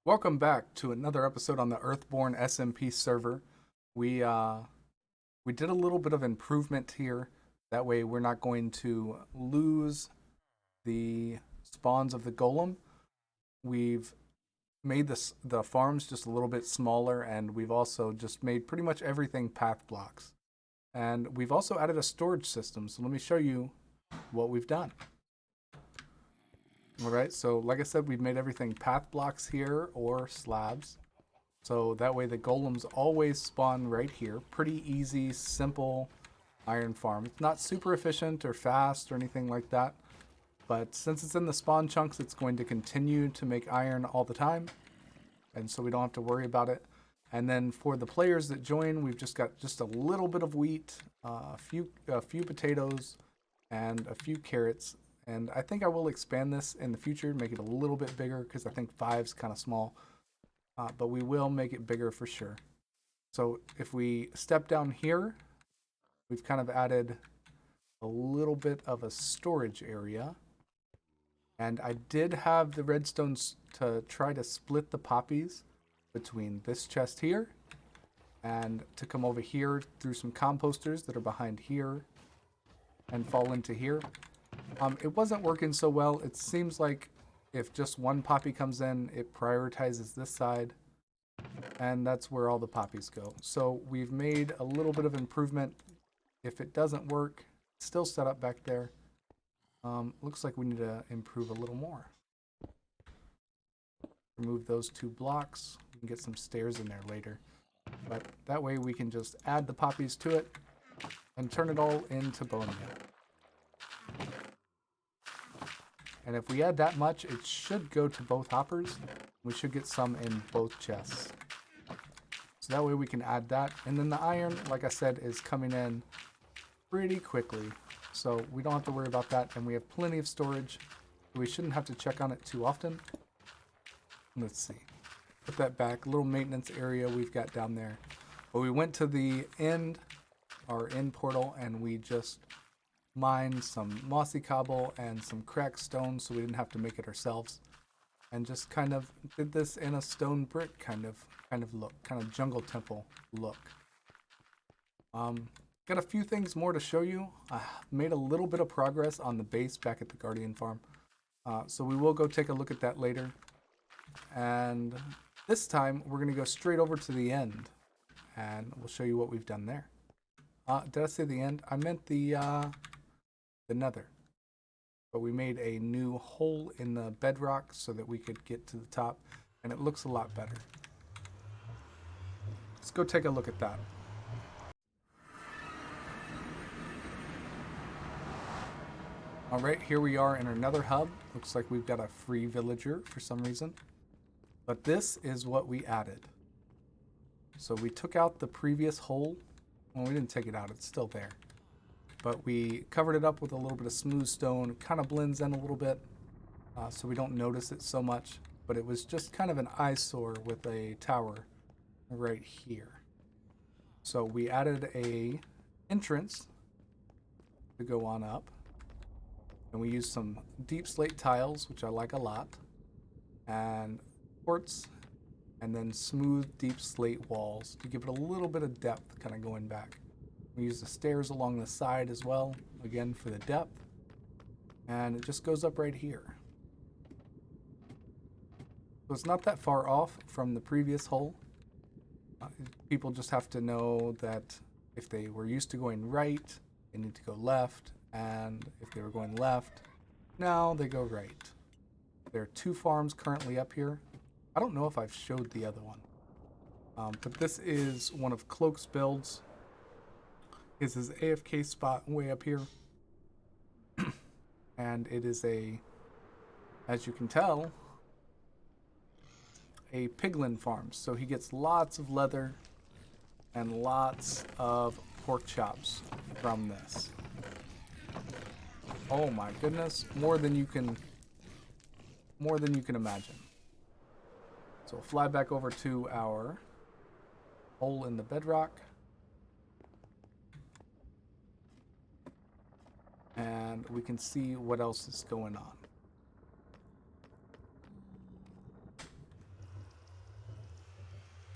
Welcome back to another episode on the Earthborne SMP server. We uh, we did a little bit of improvement here. That way, we're not going to lose the spawns of the golem. We've made the farms just a little bit smaller, and we've also just made pretty much everything path blocks. And we've also added a storage system. So let me show you what we've done. All right, so like I said, we've made everything path blocks here or slabs. So that way the golems always spawn right here. Pretty easy, simple iron farm. It's not super efficient or fast or anything like that. But since it's in the spawn chunks, it's going to continue to make iron all the time. And so we don't have to worry about it. And then for the players that join, we've just got just a little bit of wheat, a few potatoes, and a few carrots. And I think I will expand this in the future, make it a little bit bigger because I think five's kind of small. But we will make it bigger for sure. So if we step down here, we've kind of added a little bit of a storage area. And I did have the redstones to try to split the poppies between this chest here and to come over here through some composters that are behind here and fall into here. It wasn't working so well. It seems like if just one poppy comes in, it prioritizes this side, and that's where all the poppies go. So we've made a little bit of improvement. If it doesn't work, it's still set up back there. Looks like we need to improve a little more. Remove those two blocks. We can get some stairs in there later. But that way we can just add the poppies to it and turn it all into bone meal. And if we add that much, it should go to both hoppers. We should get some in both chests. So that way we can add that. And then the iron, like I said, is coming in pretty quickly. So we don't have to worry about that. And we have plenty of storage. We shouldn't have to check on it too often. Let's see. Put that back. Little maintenance area we've got down there. But we went to the end, our end portal, and we just mined some mossy cobble and some cracked stone so we didn't have to make it ourselves, and just kind of did this in a stone brick kind of look, kind of jungle temple look. Got a few things more to show you. I made a little bit of progress on the base back at the Guardian farm, so we will go take a look at that later. And this time we're gonna go straight over to the end and we'll show you what we've done there. Did I say the end? I meant the nether. But we made a new hole in the bedrock so that we could get to the top, and it looks a lot better. Let's go take a look at that. All right, here we are in our nether hub. Looks like we've got a free villager for some reason. But this is what we added. So we took out the previous hole. Well, we didn't take it out, it's still there. But we covered it up with a little bit of smooth stone. It kind of blends in a little bit, so we don't notice it so much. But it was just kind of an eyesore with a tower right here. So we added a entrance to go on up. And we used some deep slate tiles, which I like a lot. And quartz, and then smooth deep slate walls to give it a little bit of depth kind of going back. We use the stairs along the side as well, again for the depth. And it just goes up right here. So it's not that far off from the previous hole. People just have to know that if they were used to going right, they need to go left. And if they were going left, now they go right. There are two farms currently up here. I don't know if I've showed the other one. But this is one of Cloak's builds. Is his AFK spot way up here. And it is as you can tell, a Piglet Farm. So he gets lots of leather and lots of pork chops from this. Oh my goodness, more than you can imagine. So we'll fly back over to our hole in the bedrock. And we can see what else is going on.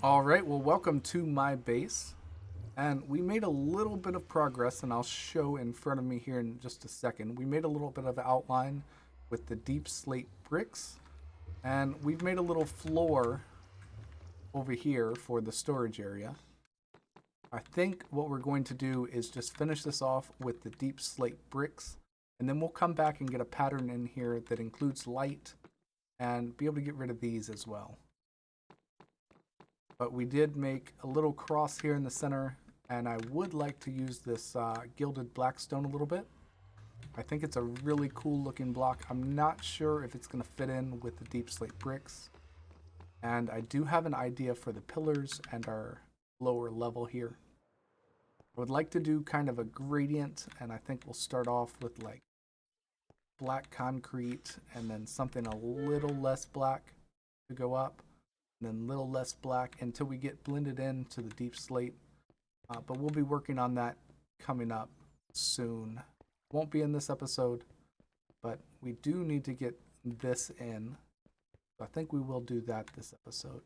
All right, well, welcome to my base. And we made a little bit of progress, and I'll show in front of me here in just a second. We made a little bit of outline with the deep slate bricks, and we've made a little floor over here for the storage area. I think what we're going to do is just finish this off with the deep slate bricks, and then we'll come back and get a pattern in here that includes light and be able to get rid of these as well. But we did make a little cross here in the center, and I would like to use this gilded blackstone a little bit. I think it's a really cool looking block. I'm not sure if it's going to fit in with the deep slate bricks. And I do have an idea for the pillars and our lower level here. I would like to do kind of a gradient, and I think we'll start off with like black concrete and then something a little less black to go up, and then a little less black until we get blended into the deep slate. But we'll be working on that coming up soon. Won't be in this episode, but we do need to get this in. So I think we will do that this episode.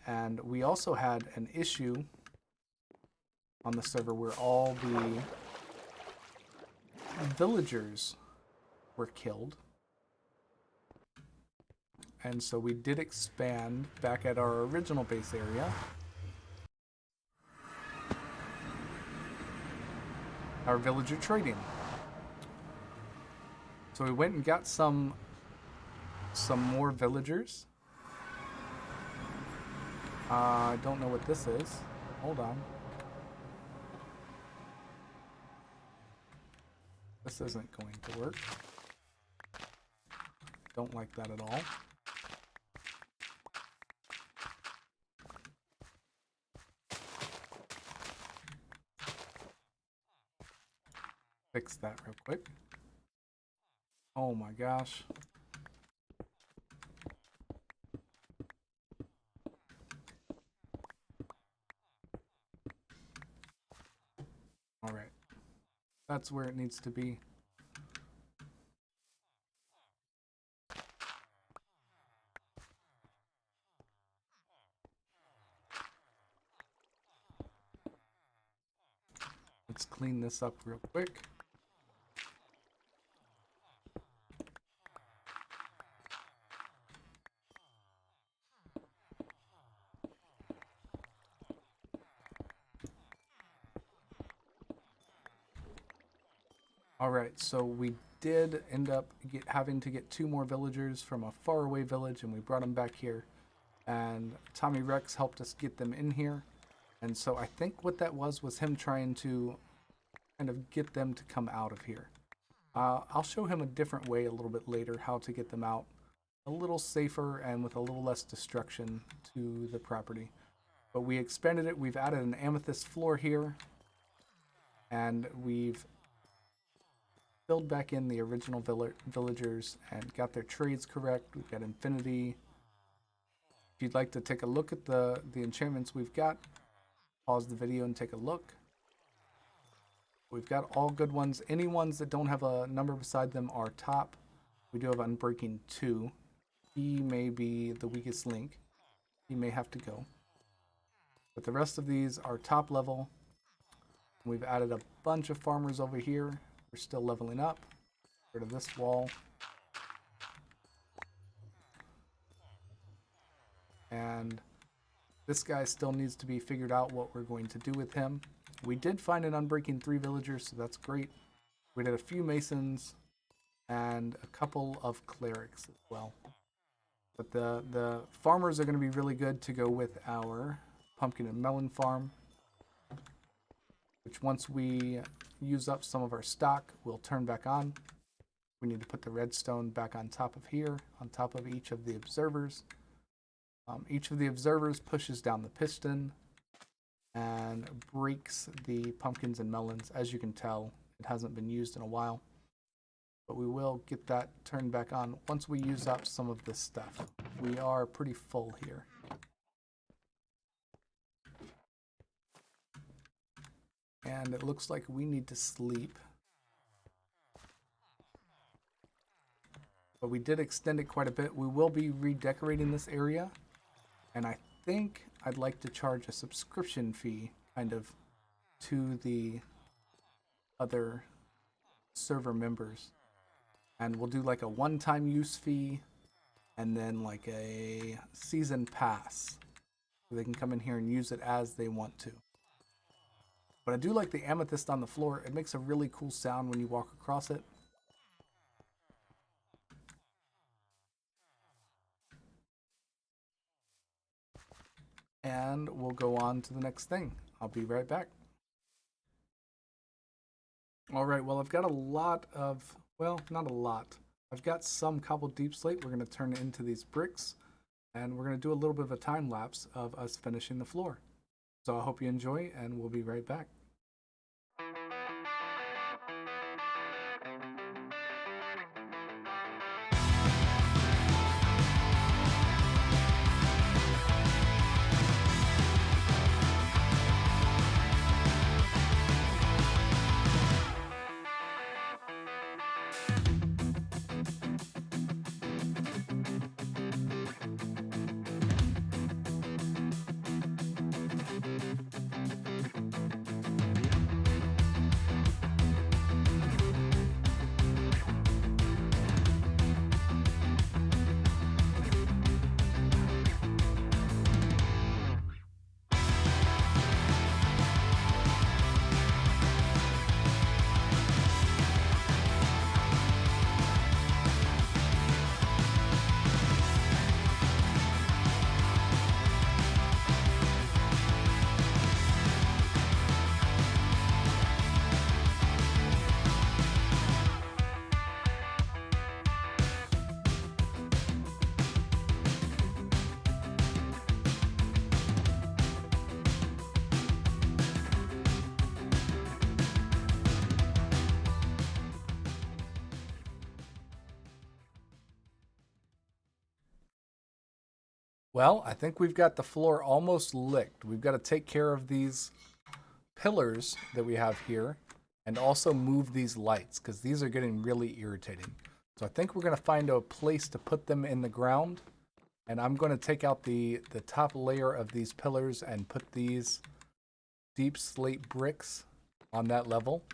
And we also had an issue on the server where all the villagers were killed. And so we did expand back at our original base area. Our villager trading. So we went and got some more villagers. I don't know what this is. Hold on. This isn't going to work. Don't like that at all. Fix that real quick. Oh my gosh. All right. That's where it needs to be. Let's clean this up real quick. All right, so we did end up having to get 2 more villagers from a faraway village, and we brought them back here. And Tommy Rex helped us get them in here. And so I think what that was him trying to kind of get them to come out of here. I'll show him a different way a little bit later how to get them out a little safer and with a little less destruction to the property. But we expanded it. We've added an amethyst floor here. And we've filled back in the original villagers and got their trades correct. We've got infinity. If you'd like to take a look at the enchantments we've got, pause the video and take a look. We've got all good ones. Any ones that don't have a number beside them are top. We do have Unbreaking 2. He may be the weakest link. He may have to go. But the rest of these are top level. We've added a bunch of farmers over here. We're still leveling up. Get rid of this wall. And this guy still needs to be figured out what we're going to do with him. We did find an Unbreaking 3 villagers, so that's great. We did a few masons and a couple of clerics as well. But the farmers are going to be really good to go with our pumpkin and melon farm, which once we use up some of our stock, we'll turn back on. We need to put the redstone back on top of here, on top of each of the observers. Each of the observers pushes down the piston and breaks the pumpkins and melons. As you can tell, it hasn't been used in a while. But we will get that turned back on once we use up some of this stuff. We are pretty full here. And it looks like we need to sleep. But we did extend it quite a bit. We will be redecorating this area. And I think I'd like to charge a subscription fee kind of to the other server members. And we'll do like a one-time use fee and then like a season pass. So they can come in here and use it as they want to. But I do like the amethyst on the floor. It makes a really cool sound when you walk across it. And we'll go on to the next thing. I'll be right back. All right, well, I've got a lot of, well, not a lot. I've got some cobbled deep slate. We're going to turn it into these bricks, and we're going to do a little bit of a time lapse of us finishing the floor. So I hope you enjoy, and we'll be right back. Well, I think we've got the floor almost licked. We've got to take care of these pillars that we have here and also move these lights because these are getting really irritating. So I think we're going to find a place to put them in the ground, and I'm going to take out the top layer of these pillars and put these deep slate bricks on that level.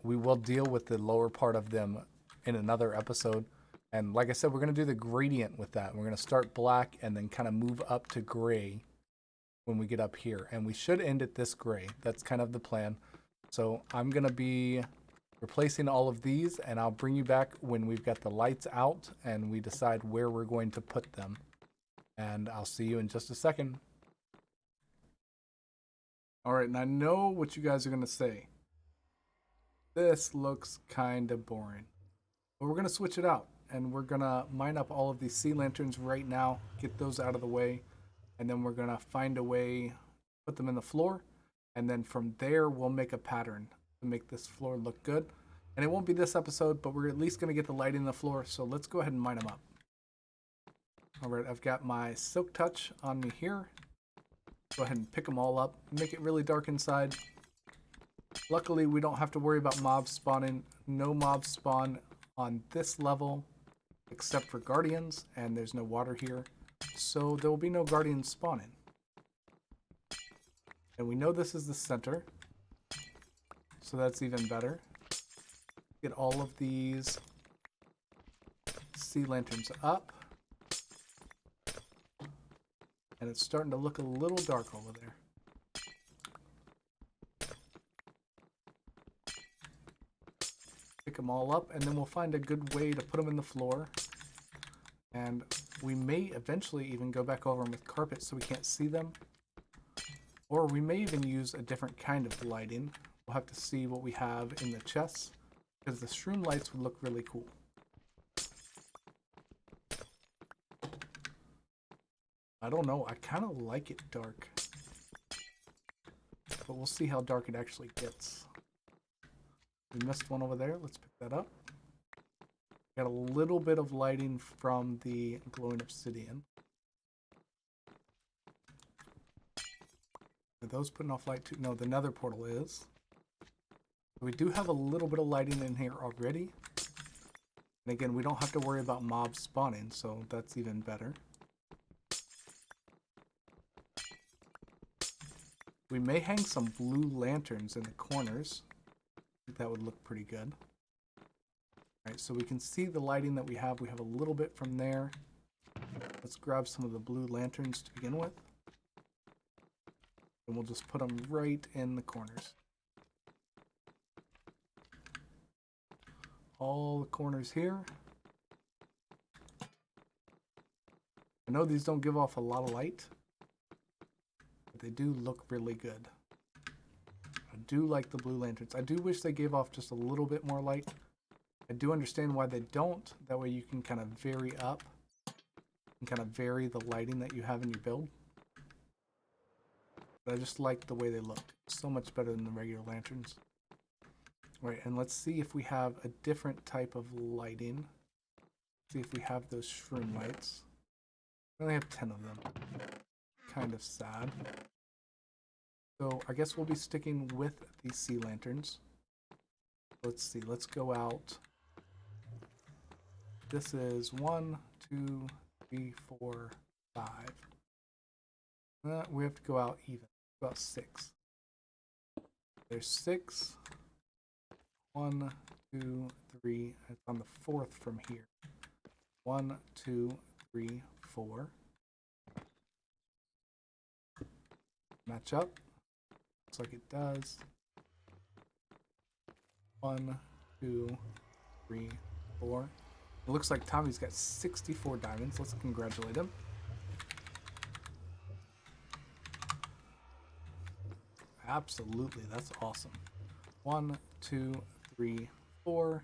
We will deal with the lower part of them in another episode. And like I said, we're going to do the gradient with that. We're going to start black and then kind of move up to gray when we get up here. And we should end at this gray. That's kind of the plan. So I'm going to be replacing all of these, and I'll bring you back when we've got the lights out and we decide where we're going to put them. And I'll see you in just a second. All right, and I know what you guys are going to say. This looks kind of boring. But we're going to switch it out. And we're going to mine up all of these sea lanterns right now, get those out of the way, and then we're going to find a way, put them in the floor, and then from there we'll make a pattern to make this floor look good. And it won't be this episode, but we're at least going to get the light in the floor, so let's go ahead and mine them up. All right, I've got my silk touch on me here. Go ahead and pick them all up, make it really dark inside. Luckily, we don't have to worry about mobs spawning. No mobs spawn on this level, except for guardians, and there's no water here, so there will be no guardians spawning. And we know this is the center, so that's even better. Get all of these sea lanterns up, and it's starting to look a little dark over there. Pick them all up, and then we'll find a good way to put them in the floor. And we may eventually even go back over them with carpet so we can't see them. Or we may even use a different kind of lighting. We'll have to see what we have in the chests, because the shroom lights would look really cool. I don't know, I kind of like it dark. But we'll see how dark it actually gets. We missed one over there. Let's pick that up. Got a little bit of lighting from the glowing obsidian. Are those putting off light too? No, the nether portal is. We do have a little bit of lighting in here already. And again, we don't have to worry about mobs spawning, so that's even better. We may hang some blue lanterns in the corners. I think that would look pretty good. Alright, so we can see the lighting that we have. We have a little bit from there. Let's grab some of the blue lanterns to begin with. And we'll just put them right in the corners. All the corners here. I know these don't give off a lot of light, but they do look really good. I do like the blue lanterns. I do wish they gave off just a little bit more light. I do understand why they don't. That way you can kind of vary up and kind of vary the lighting that you have in your build. But I just like the way they look. So much better than the regular lanterns. Right, and let's see if we have a different type of lighting. See if we have those shroom lights. We only have 10 of them. Kind of sad. So I guess we'll be sticking with these sea lanterns. Let's see, let's go out. This is 1, 2, 3, 4, 5. We have to go out even. About 6. There's 6. 1, 2, 3. It's on the 4th from here. 1, 2, 3, 4. Match up. Looks like it does. 1, 2, 3, 4. It looks like Tommy's got 64 diamonds. Let's congratulate him. Absolutely, that's awesome. 1, 2, 3, 4.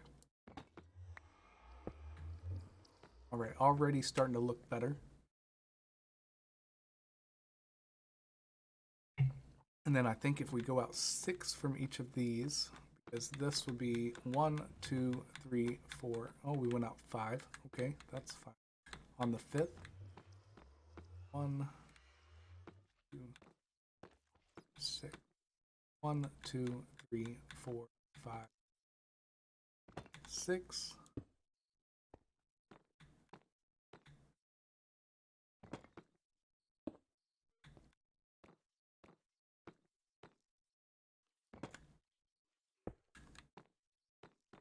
Alright, already starting to look better. And then I think if we go out 6 from each of these, because this would be 1, 2, 3, 4. Oh, we went out 5. Okay, that's fine. On the 5th, 1, 2, 6. 1, 2, 3, 4, 5, 6.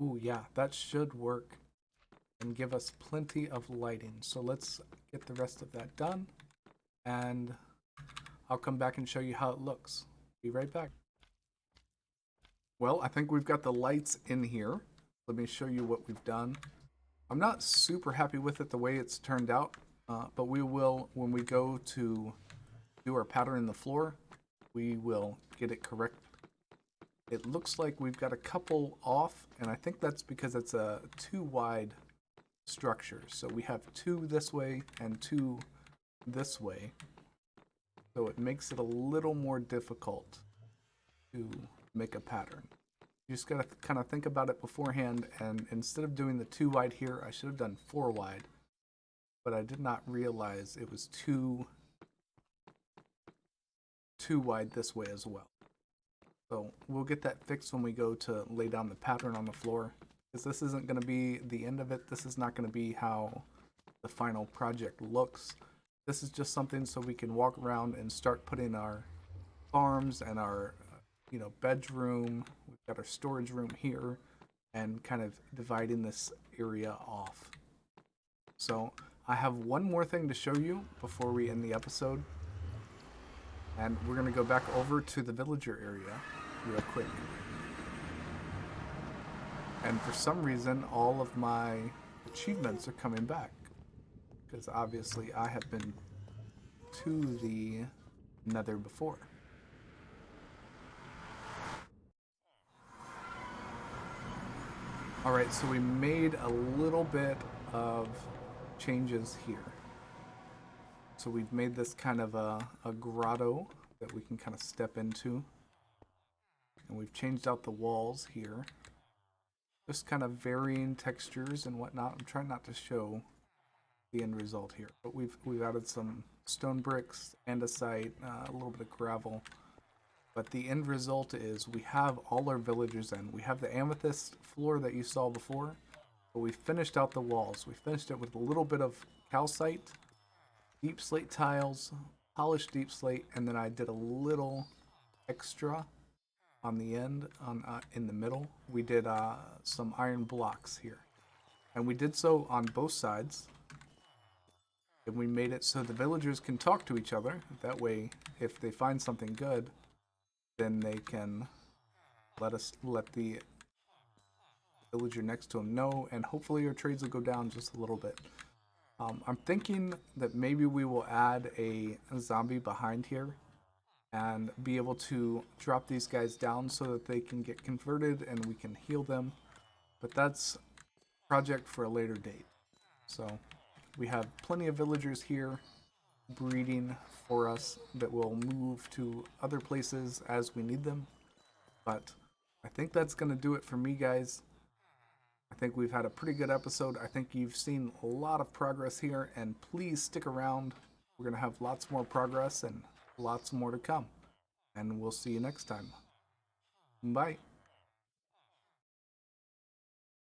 Ooh, yeah, that should work and give us plenty of lighting. So let's get the rest of that done, and I'll come back and show you how it looks. Be right back. Well, I think we've got the lights in here. Let me show you what we've done. I'm not super happy with it the way it's turned out, but we will, when we go to do our pattern in the floor, we will get it correct. It looks like we've got a couple off, and I think that's because it's a too wide structure. So we have 2 this way and 2 this way. So it makes it a little more difficult to make a pattern. You just gotta kind of think about it beforehand, and instead of doing the 2 wide here, I should have done 4 wide. But I did not realize it was too wide this way as well. So we'll get that fixed when we go to lay down the pattern on the floor, because this isn't going to be the end of it. This is not going to be how the final project looks. This is just something so we can walk around and start putting our farms and our bedroom. We've got our storage room here, and kind of dividing this area off. So I have one more thing to show you before we end the episode. And we're going to go back over to the villager area real quick. And for some reason, all of my achievements are coming back. Because obviously I have been to the Nether before. Alright, so we made a little bit of changes here. So we've made this kind of a grotto that we can kind of step into. And we've changed out the walls here. Just kind of varying textures and whatnot. I'm trying not to show the end result here. But we've added some stone bricks, andesite, a little bit of gravel. But the end result is we have all our villagers in. We have the amethyst floor that you saw before. But we finished out the walls. We finished it with a little bit of calcite, deep slate tiles, polished deep slate, and then I did a little extra on the end, on in the middle. We did some iron blocks here, and we did so on both sides. And we made it so the villagers can talk to each other. That way, if they find something good, then they can let the villager next to them know, and hopefully our trades will go down just a little bit. I'm thinking that maybe we will add a zombie behind here and be able to drop these guys down so that they can get converted and we can heal them. But that's a project for a later date. So we have plenty of villagers here breeding for us that will move to other places as we need them. But I think that's going to do it for me, guys. I think we've had a pretty good episode. I think you've seen a lot of progress here, and please stick around. We're going to have lots more progress and lots more to come. And we'll see you next time. Bye.